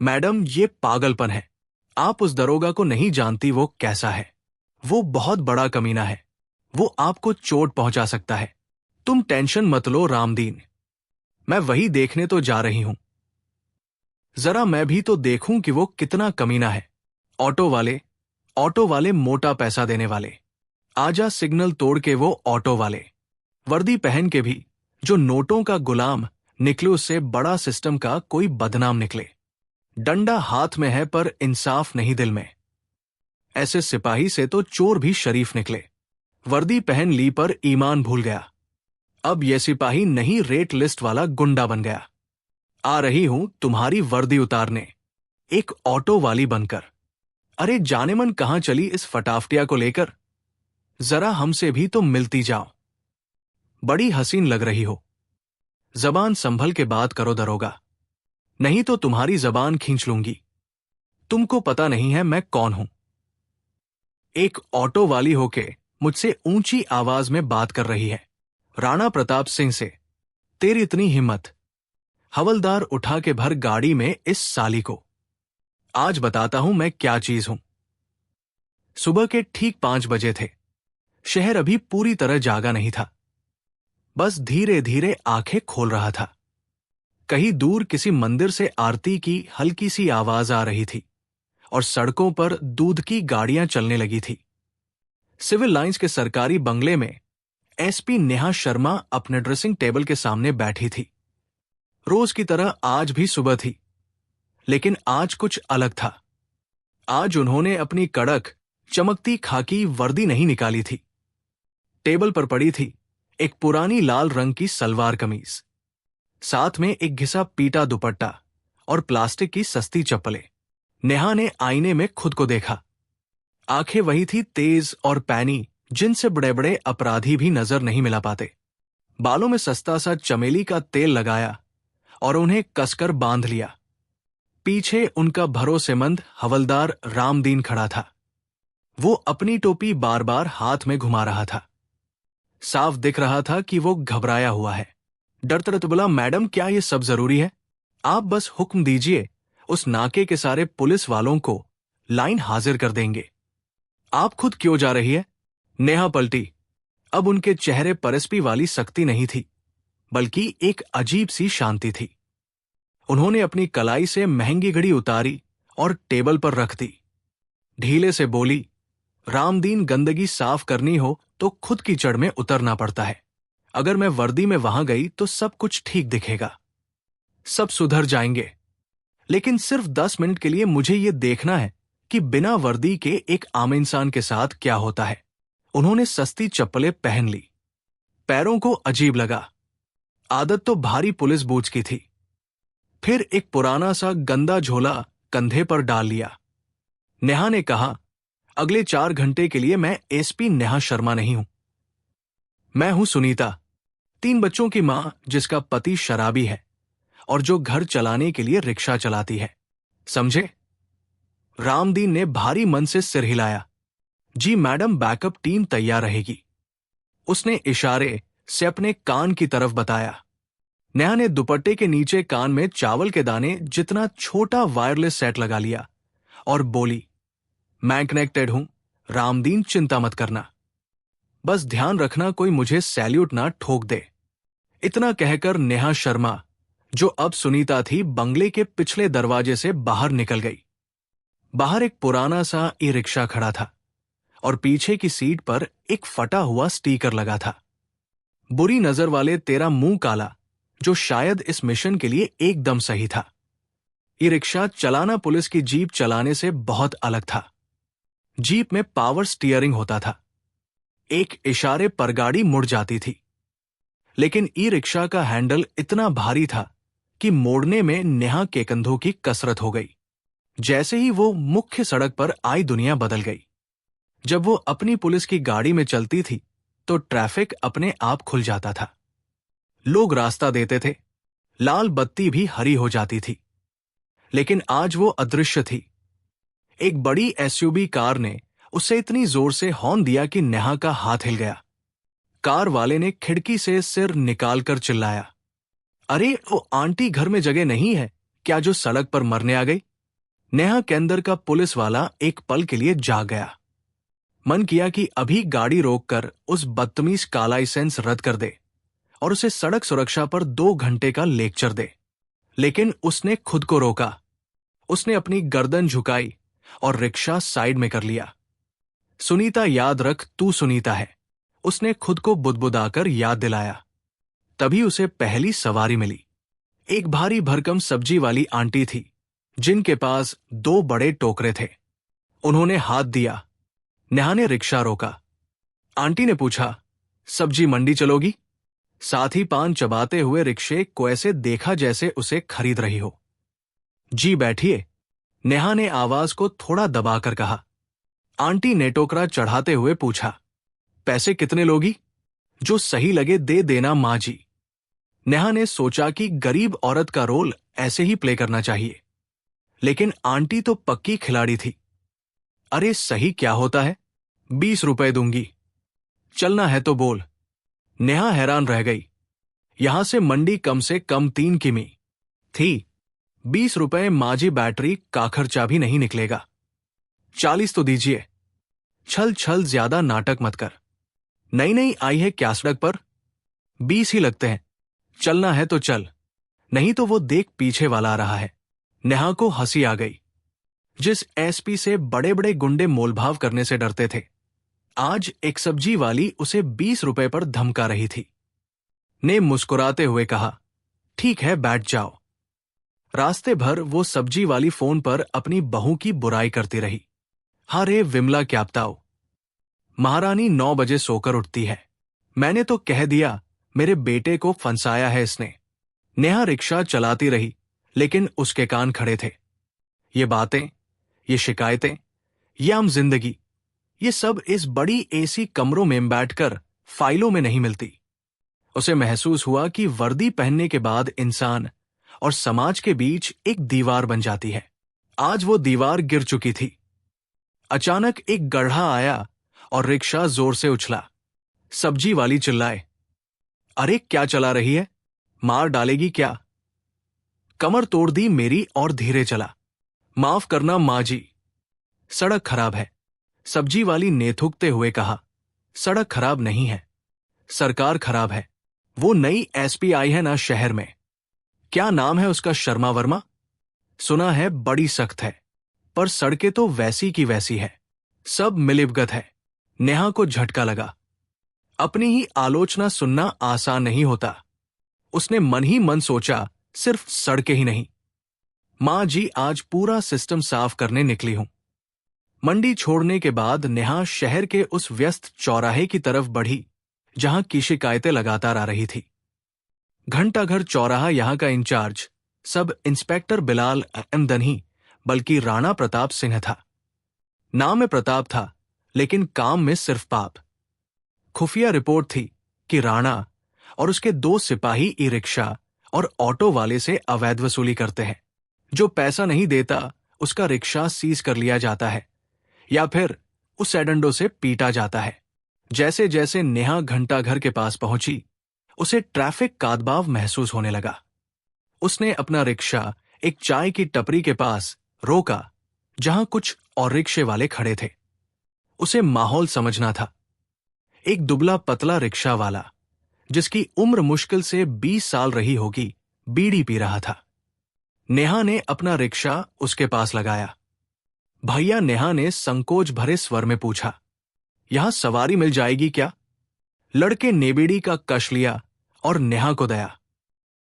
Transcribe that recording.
Madam, ये पागलपन है। आप उस दरोगा को नहीं जानती वो कैसा है। वो बहुत बड़ा कमीना है। वो आपको चोट पहुंचा सकता है। तुम टेंशन मत लो रामदीन। मैं वही देखने तो जा रही हूं। जरा मैं भी तो देखूं कि वो कितना कमीना है। ऑटो वाले मोटा पैसा देने वाले। आजा सिग्नल तोड़ के वो ऑटो वाले। वर्दी पहन के भी जो नोटों का गुलाम निकले, उससे बड़ा सिस्टम का कोई बदनाम निकले। डंडा हाथ में है पर इंसाफ नहीं दिल में। ऐसे सिपाही से तो चोर भी शरीफ निकले। वर्दी पहन ली पर ईमान भूल गया। अब यह सिपाही नहीं, रेट लिस्ट वाला गुंडा बन गया। आ रही हूं तुम्हारी वर्दी उतारने, एक ऑटो वाली बनकर। अरे जाने मन कहां चली इस फटाफटिया को लेकर। जरा हमसे भी तो मिलती जाओ। बड़ी हसीन लग रही हो। जबान संभल के बात करो दरोगा, नहीं तो तुम्हारी जबान खींच लूंगी। तुमको पता नहीं है मैं कौन हूं। एक ऑटो वाली होके मुझसे ऊंची आवाज में बात कर रही है। राणा प्रताप सिंह से तेरी इतनी हिम्मत। हवलदार उठा के भर गाड़ी में इस साली को। आज बताता हूं मैं क्या चीज हूं। सुबह के ठीक 5 बजे थे। शहर अभी पूरी तरह जागा नहीं था, बस धीरे धीरे आंखें खोल रहा था। कहीं दूर किसी मंदिर से आरती की हल्की सी आवाज आ रही थी और सड़कों पर दूध की गाड़ियां चलने लगी थी। सिविल लाइंस के सरकारी बंगले में एसपी नेहा शर्मा अपने ड्रेसिंग टेबल के सामने बैठी थी। रोज की तरह आज भी सुबह थी, लेकिन आज कुछ अलग था। आज उन्होंने अपनी कड़क चमकती खाकी वर्दी नहीं निकाली थी। टेबल पर पड़ी थी एक पुरानी लाल रंग की सलवार कमीज, साथ में एक घिसा पीटा दुपट्टा और प्लास्टिक की सस्ती चप्पलें। नेहा ने आईने में खुद को देखा। आंखें वही थी, तेज और पैनी, जिनसे बड़े बड़े अपराधी भी नजर नहीं मिला पाते। बालों में सस्ता सा चमेली का तेल लगाया और उन्हें कसकर बांध लिया। पीछे उनका भरोसेमंद हवलदार रामदीन खड़ा था। वो अपनी टोपी बार बार हाथ में घुमा रहा था। साफ दिख रहा था कि वो घबराया हुआ है। डरते डरते बोला, मैडम क्या ये सब जरूरी है? आप बस हुक्म दीजिए, उस नाके के सारे पुलिस वालों को लाइन हाजिर कर देंगे। आप खुद क्यों जा रही है? नेहा पलटी। अब उनके चेहरे पर एसपी वाली सख्ती नहीं थी, बल्कि एक अजीब सी शांति थी। उन्होंने अपनी कलाई से महंगी घड़ी उतारी और टेबल पर रख दी। ढीले से बोली, रामदीन, गंदगी साफ करनी हो तो खुद कीचड़ में उतरना पड़ता है। अगर मैं वर्दी में वहां गई तो सब कुछ ठीक दिखेगा, सब सुधर जाएंगे। लेकिन सिर्फ 10 मिनट के लिए मुझे यह देखना है कि बिना वर्दी के एक आम इंसान के साथ क्या होता है। उन्होंने सस्ती चप्पलें पहन ली। पैरों को अजीब लगा। आदत तो भारी पुलिस बूच की थी। फिर एक पुराना सा गंदा झोला कंधे पर डाल लिया। नेहा ने कहा, अगले 4 घंटे के लिए मैं एसपी नेहा शर्मा नहीं हूं। मैं हूं सुनीता, 3 बच्चों की मां, जिसका पति शराबी है और जो घर चलाने के लिए रिक्शा चलाती है। समझे? रामदीन ने भारी मन से सिर हिलाया। जी मैडम, बैकअप टीम तैयार रहेगी। उसने इशारे से अपने कान की तरफ बताया। नेहा ने दुपट्टे के नीचे कान में चावल के दाने जितना छोटा वायरलेस सेट लगा लिया और बोली, मैं कनेक्टेड हूं रामदीन, चिंता मत करना। बस ध्यान रखना कोई मुझे सैल्यूट ना ठोक दे। इतना कहकर नेहा शर्मा, जो अब सुनीता थी, बंगले के पिछले दरवाजे से बाहर निकल गई। बाहर एक पुराना सा ई रिक्शा खड़ा था और पीछे की सीट पर एक फटा हुआ स्टिकर लगा था। बुरी नजर वाले तेरा मुंह काला, जो शायद इस मिशन के लिए एकदम सही था। ई रिक्शा चलाना पुलिस की जीप चलाने से बहुत अलग था। जीप में पावर स्टीयरिंग होता था। एक इशारे पर गाड़ी मुड़ जाती थी, लेकिन ई रिक्शा का हैंडल इतना भारी था कि मोड़ने में नेहा के कंधों की कसरत हो गई। जैसे ही वो मुख्य सड़क पर आई, दुनिया बदल गई। जब वो अपनी पुलिस की गाड़ी में चलती थी तो ट्रैफिक अपने आप खुल जाता था। लोग रास्ता देते थे, लाल बत्ती भी हरी हो जाती थी। लेकिन आज वो अदृश्य थी। एक बड़ी एसयूवी कार ने उसे इतनी जोर से हॉर्न दिया कि नेहा का हाथ हिल गया। कार वाले ने खिड़की से सिर निकालकर चिल्लाया, अरे वो आंटी घर में जगह नहीं है क्या जो सड़क पर मरने आ गई? नेहा के अंदर का पुलिस वाला एक पल के लिए जाग गया। मन किया कि अभी गाड़ी रोककर उस बदतमीज का लाइसेंस रद्द कर दे और उसे सड़क सुरक्षा पर 2 घंटे का लेक्चर दे, लेकिन उसने खुद को रोका। उसने अपनी गर्दन झुकाई और रिक्शा साइड में कर लिया। सुनीता, याद रख तू सुनीता है, उसने खुद को बुदबुदाकर याद दिलाया। तभी उसे पहली सवारी मिली। एक भारी भरकम सब्जी वाली आंटी थी, जिनके पास 2 बड़े टोकरे थे। उन्होंने हाथ दिया। नेहा ने रिक्शा रोका। आंटी ने पूछा, सब्जी मंडी चलोगी? साथ ही पान चबाते हुए रिक्शे को ऐसे देखा जैसे उसे खरीद रही हो। जी बैठिए, नेहा ने आवाज को थोड़ा दबाकर कहा। आंटी ने टोकरा चढ़ाते हुए पूछा, पैसे कितने लोगी? जो सही लगे दे देना माँ जी। नेहा ने सोचा कि गरीब औरत का रोल ऐसे ही प्ले करना चाहिए, लेकिन आंटी तो पक्की खिलाड़ी थी। अरे सही क्या होता है? 20 रुपए दूंगी। चलना है तो बोल। नेहा हैरान रह गई। यहां से मंडी कम से कम 3 किमी थी। 20 रुपए माजी बैटरी का खर्चा भी नहीं निकलेगा। 40 तो दीजिए। छल छल, ज्यादा नाटक मत कर। नई नई आई है क्या सड़क पर? 20 ही लगते हैं। चलना है तो चल, नहीं तो वो देख पीछे वाला आ रहा है। नेहा को हंसी आ गई। जिस एसपी से बड़े बड़े गुंडे मोलभाव करने से डरते थे, आज एक सब्जी वाली उसे 20 रुपए पर धमका रही थी। ने मुस्कुराते हुए कहा, ठीक है बैठ जाओ। रास्ते भर वो सब्जी वाली फोन पर अपनी बहू की बुराई करती रही। हरे विमला क्या बताओ, महारानी 9 बजे सोकर उठती है। मैंने तो कह दिया मेरे बेटे को फंसाया है इसने। नेहा रिक्शा चलाती रही, लेकिन उसके कान खड़े थे। ये बातें, ये शिकायतें, ये आम जिंदगी, ये सब इस बड़ी एसी कमरों में बैठकर फाइलों में नहीं मिलती। उसे महसूस हुआ कि वर्दी पहनने के बाद इंसान और समाज के बीच एक दीवार बन जाती है। आज वो दीवार गिर चुकी थी। अचानक एक गड्ढा आया और रिक्शा जोर से उछला। सब्जी वाली चिल्लाए, अरे क्या चला रही है, मार डालेगी क्या? कमर तोड़ दी मेरी और धीरे चला। माफ करना माँ जी, सड़क खराब है। सब्जी वाली ने थूकते हुए कहा, सड़क खराब नहीं है, सरकार खराब है। वो नई एसपी आई है ना शहर में, क्या नाम है उसका, शर्मा वर्मा? सुना है बड़ी सख्त है, पर सड़कें तो वैसी की वैसी है। सब मिलीभगत है। नेहा को झटका लगा। अपनी ही आलोचना सुनना आसान नहीं होता। उसने मन ही मन सोचा, सिर्फ सड़कें ही नहीं, माँ जी आज पूरा सिस्टम साफ करने निकली हूं। मंडी छोड़ने के बाद नेहा शहर के उस व्यस्त चौराहे की तरफ बढ़ी, जहां की शिकायतें लगातार आ रही थी। घंटाघर चौराहा यहां का in charge sub inspector Bilal Ahmad नहीं, बल्कि राणा प्रताप सिंह था। नाम में प्रताप था, लेकिन काम में सिर्फ पाप। खुफिया रिपोर्ट थी कि राणा और उसके 2 सिपाही ई रिक्शा और ऑटो वाले से अवैध वसूली करते हैं। जो पैसा नहीं देता उसका रिक्शा सीज कर लिया जाता है या फिर उस डंडों से पीटा जाता है। जैसे जैसे नेहा घंटाघर के पास पहुंची, उसे ट्रैफिक का दबाव महसूस होने लगा। उसने अपना रिक्शा एक चाय की टपरी के पास रोका, जहां कुछ और रिक्शे वाले खड़े थे। उसे माहौल समझना था। एक दुबला पतला रिक्शा वाला, जिसकी उम्र मुश्किल से 20 साल रही होगी, बीड़ी पी रहा था। नेहा ने अपना रिक्शा उसके पास लगाया। भैया, नेहा ने संकोच भरे स्वर में पूछा, यहां सवारी मिल जाएगी क्या? लड़के ने बीड़ी का कश लिया और नेहा को दया।